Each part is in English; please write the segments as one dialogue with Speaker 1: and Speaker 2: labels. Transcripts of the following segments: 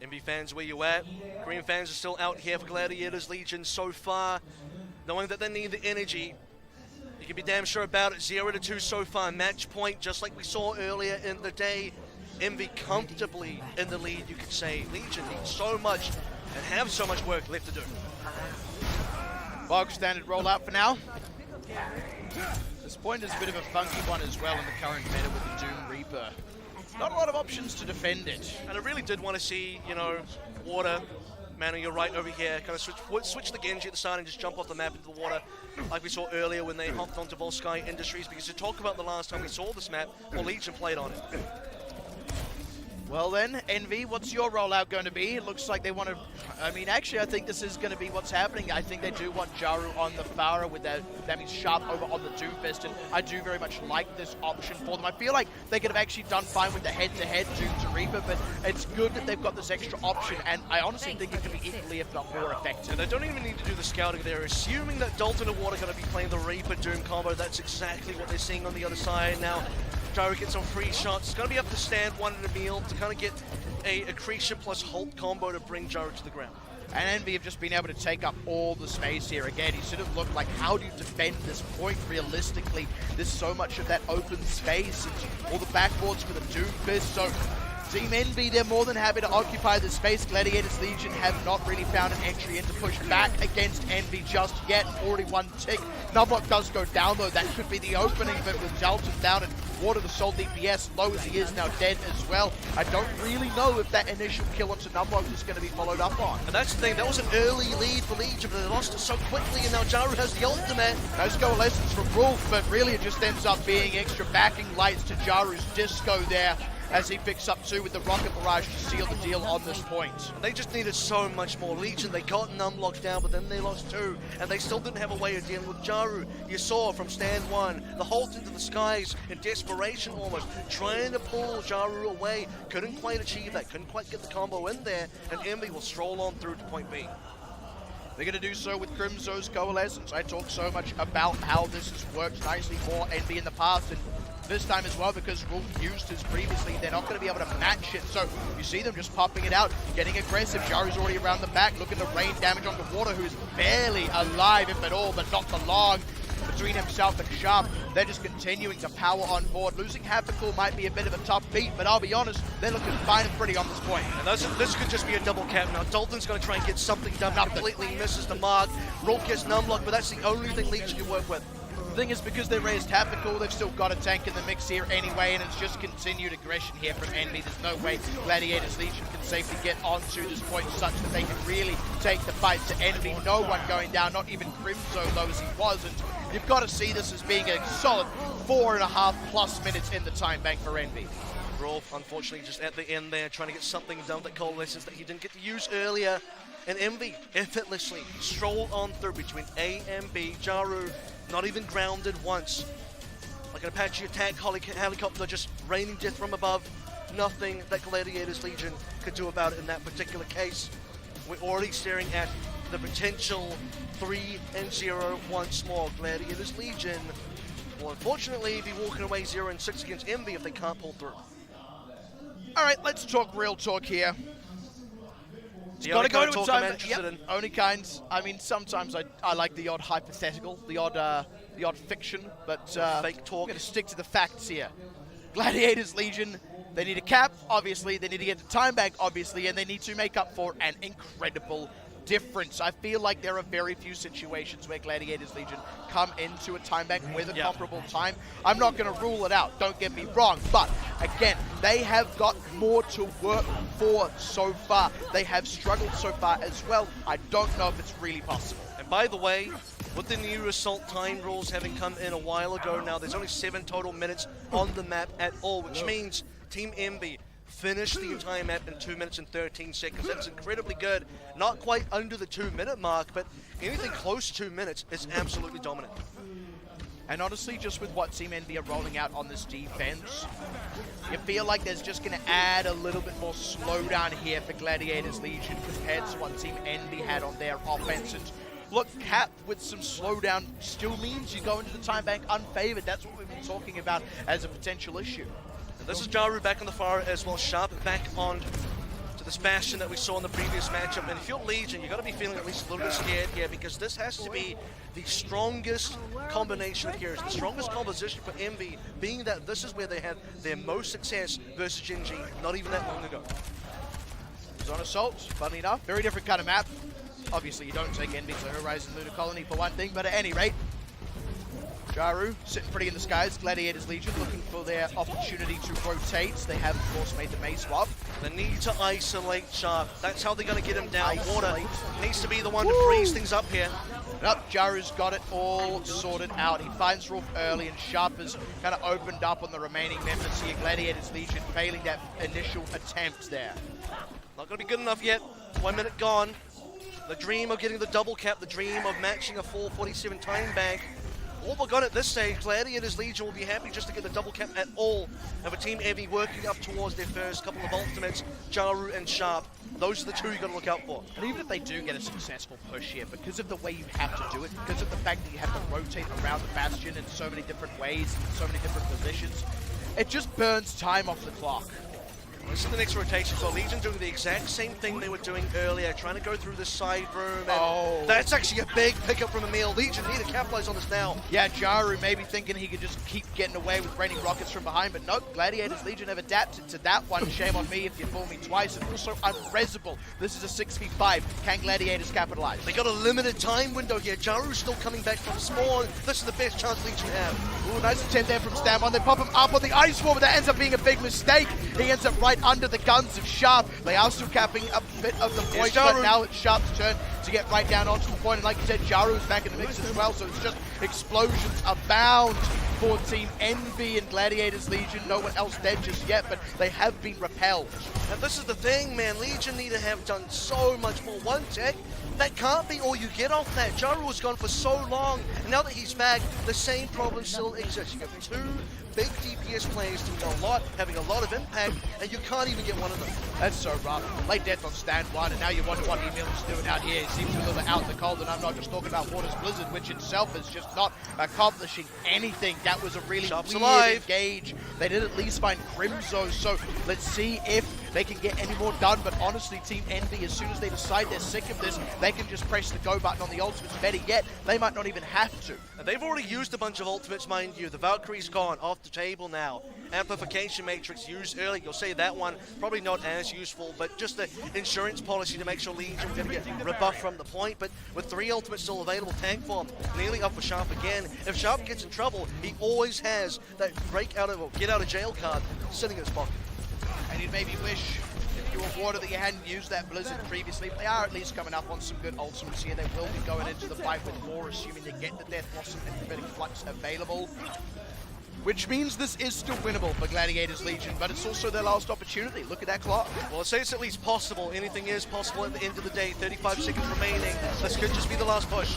Speaker 1: MB fans, where you at? Green fans are still out here for Gladiators Legion so far, knowing that they need the energy. You can be damn sure about it. 0-2 so far. Match point, just like we saw earlier in the day. MB comfortably in the lead, you could say. Legion needs so much and have so much work left to do.
Speaker 2: Bog standard rollout for now. This point is a bit of a funky one as well in the current meta with the Doom Reaper. Not a lot of options to defend it.
Speaker 1: And I really did want to see, you know, Water, man on your right over here, kind of switch the Genji at the start and just jump off the map into the water, like we saw earlier when they hopped onto Volsky Industries, because to talk about the last time we saw this map, well, Legion played on it.
Speaker 2: Well then, Envy, what's your rollout going to be? It looks like they want to... I mean, actually, I think this is going to be what's happening. I think they do want Jaru on the Pharah with that means Sharp over on the Doomfist, and I do very much like this option for them. I feel like they could have actually done fine with the head-to-head Doom to Reaper, but it's good that they've got this extra option, and I honestly think it can be equally, if not more, effective.
Speaker 1: And they don't even need to do the scouting there. Assuming that Dalton and Water are going to be playing the Reaper Doom combo, that's exactly what they're seeing on the other side. Now, Jaru gets some free shots. It's going to be up to Stand One and Emil to kind of get a Accretion plus Halt combo to bring Jaru to the ground.
Speaker 2: And Envy have just been able to take up all the space here. Again, he sort of looked like, how do you defend this point realistically? There's so much of that open space and all the backboards for the Doomfist. So Team Envy, they're more than happy to occupy the space. Gladiators Legion have not really found an entry in to push back against Envy just yet. Already one tick. Numblock does go down though. That could be the opening, but with Dalton down and Water, the Soul DPS, low as he is, now dead as well. I don't really know if that initial kill onto Numblock is going to be followed up on.
Speaker 1: And that's the thing, that was an early lead for Legion, but they lost it so quickly, and now Jaru has the ultimate.
Speaker 2: Nice coalescence from Rolf, but really it just ends up being extra backing lights to Jaru's disco there, as he picks up 2 with the Rocket Barrage to seal the deal on this point.
Speaker 1: They just needed so much more. Legion, they got Numlock down, but then they lost 2, and they still didn't have a way of dealing with Jaru. You saw from Stand One, the Halt into the skies in desperation almost, trying to pull Jaru away. Couldn't quite achieve that, couldn't quite get the combo in there, and Envy will stroll on through to point B.
Speaker 2: They're going to do so with Crimso's Coalescence. I talk so much about how this has worked nicely for Envy in the past, and this time as well, because Rolf used his previously, they're not going to be able to match it. So you see them just popping it out, getting aggressive. Jaru's already around the back, looking to rain damage onto Water, who's barely alive, if at all, but not for long. Between himself and Sharp, they're just continuing to power on board. Losing Hapical might be a bit of a tough beat, but I'll be honest, they're looking fine and pretty on this point.
Speaker 1: And this could just be a double cap now. Dalton's going to try and get something done, completely misses the mark. Rolf gets Numlock, but that's the only thing Legion can work with.
Speaker 2: The thing is, because they raised Hapical, they've still got a tank in the mix here anyway, and it's just continued aggression here from Envy. There's no way Gladiators Legion can safely get onto this point such that they can really take the fight to Envy. No one going down, not even Crimso, though, as he wasn't. You've got to see this as being a solid 4.5+ minutes in the time bank for Envy.
Speaker 1: Rolf, unfortunately, just at the end there, trying to get something done with that Coalescence that he didn't get to use earlier. And Envy effortlessly stroll on through between A and B. Jaru not even grounded once. Like an Apache attack helicopter just raining death from above. Nothing that Gladiators Legion could do about it in that particular case. We're already staring at the potential 3-0 once more. Gladiators Legion will unfortunately be walking away 0-6 against Envy if they can't pull through.
Speaker 2: All right, let's talk real talk here.
Speaker 1: It's got to go to a time.
Speaker 2: Only kinds. I mean, sometimes I like the odd hypothetical, the odd fiction, but
Speaker 1: fake talk.
Speaker 2: I'm going to stick to the facts here. Gladiators Legion, they need a cap, obviously. They need to get the time back, obviously, and they need to make up for an incredible difference. I feel like there are very few situations where Gladiators Legion come into a time bank with a comparable time. I'm not going to rule it out, don't get me wrong, but again, they have got more to work for so far. They have struggled so far as well. I don't know if it's really possible.
Speaker 1: And by the way, with the new Assault time rules having come in a while ago now, there's only 7 total minutes on the map at all, which means Team Envy finished the entire map in 2 minutes and 13 seconds. That's incredibly good. Not quite under the 2-minute mark, but anything close to 2 minutes is absolutely dominant.
Speaker 2: And honestly, just with what Team Envy are rolling out on this defense, you feel like there's just going to add a little bit more slowdown here for Gladiators Legion compared to what Team Envy had on their offense. And look, cap with some slowdown still means you go into the time bank unfavored. That's what we've been talking about as a potential issue.
Speaker 1: This is Jaru back on the far as well. Sharp back on to this Bastion that we saw in the previous matchup. And if you're Legion, you got to be feeling at least a little bit scared here, because this has to be the strongest combination of heroes, the strongest composition for Envy, being that this is where they had their most success versus Genji not even that long ago.
Speaker 2: He's on Assault, funny enough. Very different kind of map. Obviously, you don't take Envy to Horizon Lunar Colony for one thing, but at any rate, Jaru sitting pretty in the skies. Gladiators Legion looking for their opportunity to rotate. They have, of course, made the May swap.
Speaker 1: They need to isolate Sharp. That's how they're going to get him down.
Speaker 2: Isolate.
Speaker 1: Water needs to be the one to freeze things up here.
Speaker 2: Nope, Jaru's got it all sorted out. He finds Rolf early, and Sharp has kind of opened up on the remaining members here. Gladiators Legion failing that initial attempt there.
Speaker 1: Not going to be good enough yet. 1 minute gone. The dream of getting the double cap, the dream of matching a 4:47 time bank. All we're gone at this stage, Gladiators Legion will be happy just to get the double cap at all. Have a Team Envy working up towards their first couple of ultimates, Jaru and Sharp. Those are the two you got to look out for.
Speaker 2: And even if they do get a successful push here, because of the way you have to do it, because of the fact that you have to rotate around the Bastion in so many different ways, in so many different positions, it just burns time off the clock.
Speaker 1: This is the next rotation, so Legion doing the exact same thing they were doing earlier, trying to go through the side room, and that's actually a big pickup from Emil. Legion need to capitalize on this now.
Speaker 2: Yeah, Jaru maybe thinking he could just keep getting away with raining rockets from behind, but nope, Gladiators Legion have adapted to that one. Shame on me if you fool me twice, and also unresable. This is a 6v5. Can Gladiators capitalize?
Speaker 1: They got a limited time window here. Jaru's still coming back from spawn. This is the best chance Legion have.
Speaker 2: Ooh, nice attempt there from Stamon. They pop him up on the ice wall, but that ends up being a big mistake. He ends up right under the guns of Sharp. They are still capping a bit of the point, but now it's Sharp's turn to get right down onto the point. And like you said, Jaru is back in the mix as well, so it's just explosions abound for Team Envy and Gladiators Legion. No one else dead just yet, but they have been repelled.
Speaker 1: And this is the thing, man. Legion need to have done so much more. One tech, that can't be all you get off that. Jaru was gone for so long, and now that he's back, the same problem still exists. You have two big DPS players doing a lot, having a lot of impact, and you can't even get one of them.
Speaker 2: That's so rough. Late death on stand one, and now you wonder what Emil is doing out here. He seems a little bit out in the cold, and I'm not just talking about Waters Blizzard, which itself is just not accomplishing anything. That was a really weird engage. They did at least find Crimzo, so let's see if they can get any more done. But honestly, Team Envy, as soon as they decide they're sick of this, they can just press the go button on the ultimates. Better yet, they might not even have to.
Speaker 1: And they've already used a bunch of ultimates, mind you. The Valkyrie's gone off the table now. Amplification Matrix used early. You'll say that one probably not as useful, but just the insurance policy to make sure Legion are going to get rebuffed from the point. But with 3 ultimates still available, tank form nearly up for Sharp again. If Sharp gets in trouble, he always has that break out of or get out of jail card sitting in his pocket.
Speaker 2: And you'd maybe wish, if you were Water, that you hadn't used that Blizzard previously, but they are at least coming up on some good ultimates here. They will be going into the fight with more, assuming they get the Death Blossom and Prophetic Flux available. Which means this is still winnable for Gladiators Legion, but it's also their last opportunity. Look at that clock.
Speaker 1: Well, it says at least possible. Anything is possible at the end of the day. 35 seconds remaining. This could just be the last push.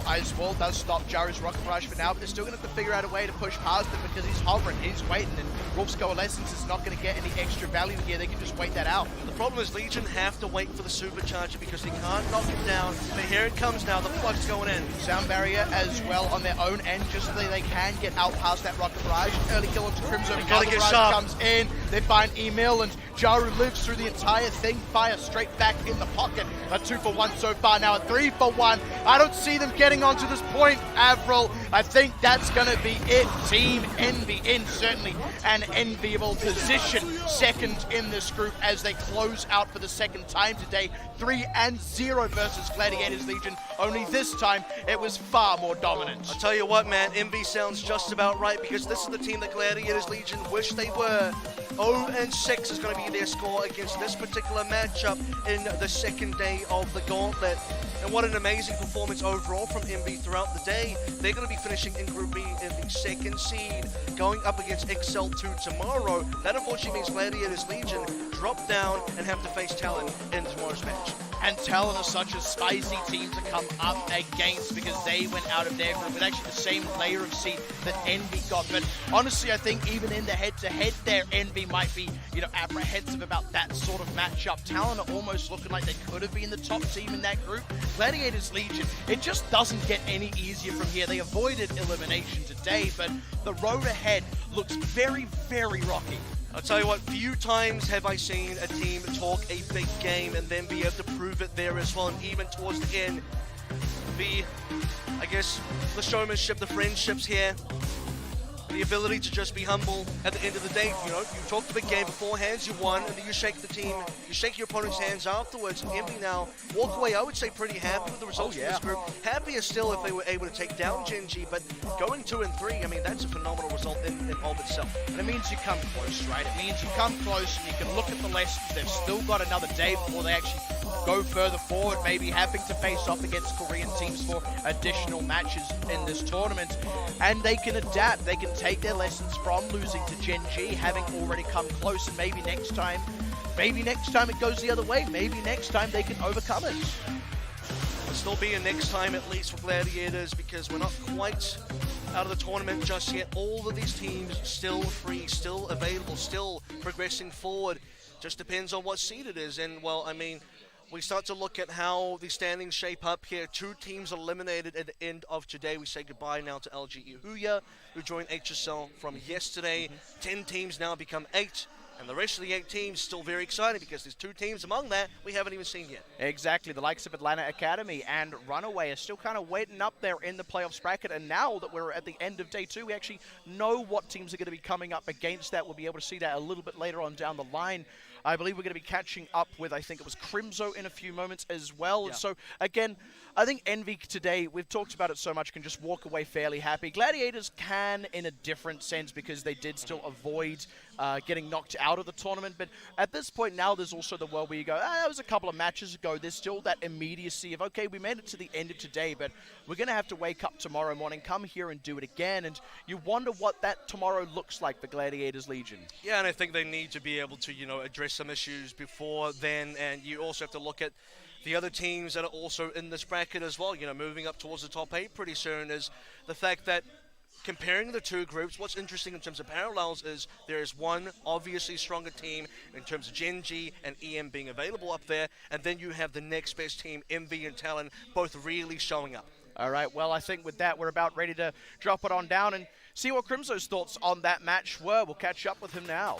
Speaker 2: Ice Wall does stop Jaru's Rocket Barrage for now, but they're still going to have to figure out a way to push past him because he's hovering, he's waiting, and Wolf's Coalescence is not going to get any extra value here. They can just wait that out.
Speaker 1: The problem is Legion have to wait for the supercharger because they can't knock him down. But here it comes now, the flux going in.
Speaker 2: Sound Barrier as well on their own end, just so they can get out past that Rocket Barrage. Early kill onto Crimson.
Speaker 1: Gotta get Sharp.
Speaker 2: Comes in, they find Emil, and Jaru lives through the entire thing. Fire straight back in the pocket. A 2-for-1 so far, now a 3-for-1. I don't see them getting onto this point, AVRL. I think that's going to be it. Team Envy in certainly an enviable position. Second in this group as they close out for the second time today. 3-0 versus Gladiators Legion. Only this time, it was far more dominant.
Speaker 1: I'll tell you what, man, Envy sounds just about right because this is the team that Gladiators Legion wish they were. 0-6 is going to be their score against this particular matchup in the second day of the Gauntlet. And what an amazing performance overall from Envy throughout the day. They're going to be finishing in Group B in the 2nd seed, going up against XL2 tomorrow. That unfortunately means Gladiators Legion drop down and have to face Talon in tomorrow's match.
Speaker 2: And Talon are such a spicy team to come up against because they went out of their group with actually the same layer of seed that Envy got. But honestly, I think even in the head-to-head there, Envy might be, apprehensive about that sort of matchup. Talon are almost looking like they could have been the top team in that group. Gladiators Legion, it just doesn't get any easier from here. They avoided elimination today, but the road ahead looks very, very rocky.
Speaker 1: I'll tell you what, few times have I seen a team talk a big game and then be able to prove it there as well, and even towards the end, I guess, the showmanship, the friendships here, the ability to just be humble at the end of the day. You know, you talked a big game beforehand, you won, and then you shake the team, you shake your opponent's hands afterwards, and Envy now walk away, I would say, pretty happy with the results of this group. Happier still if they were able to take down Gen G, but going 2-3, I mean, that's a phenomenal result in of itself.
Speaker 2: And it means you come close, right? It means you come close and you can look at the lessons. They've still got another day before they actually go further forward, maybe having to face off against Korean teams for additional matches in this tournament. And they can adapt. They can take their lessons from losing to Gen G, having already come close, and maybe next time it goes the other way. Maybe next time they can overcome it.
Speaker 1: There'll still be a next time at least for Gladiators, because we're not quite out of the tournament just yet. All of these teams still free, still available, still progressing forward. Just depends on what seed it is. And, well, I mean, we start to look at how the standings shape up here. 2 teams eliminated at the end of today. We say goodbye now to LG Ihuya, who joined HSL from yesterday. 10 teams now become 8. And the rest of the 8 teams still very exciting, because there's 2 teams among that we haven't even seen yet.
Speaker 2: Exactly. The likes of Atlanta Academy and Runaway are still kind of waiting up there in the playoffs bracket. And now that we're at the end of day 2, we actually know what teams are going to be coming up against that. We'll be able to see that a little bit later on down the line. I believe we're going to be catching up with, I think it was Crimzo in a few moments as well. Yeah. And so, again, I think Envy today, we've talked about it so much, can just walk away fairly happy. Gladiators can in a different sense, because they did still avoid getting knocked out of the tournament. But at this point now, there's also the world where you go, that was a couple of matches ago. There's still that immediacy of, okay, we made it to the end of today, but we're going to have to wake up tomorrow morning, come here and do it again. And you wonder what that tomorrow looks like for Gladiators Legion.
Speaker 1: Yeah, and I think they need to be able to, you know, address some issues before then. And you also have to look at the other teams that are also in this bracket as well, you know, moving up towards the top 8 pretty soon, is the fact that comparing the 2 groups, what's interesting in terms of parallels is there is one obviously stronger team in terms of Gen G and EM being available up there, and then you have the next best team, MV and Talon, both really showing up.
Speaker 2: All right, well, I think with that, we're about ready to drop it on down and see what Crimzo's thoughts on that match were. We'll catch up with him now.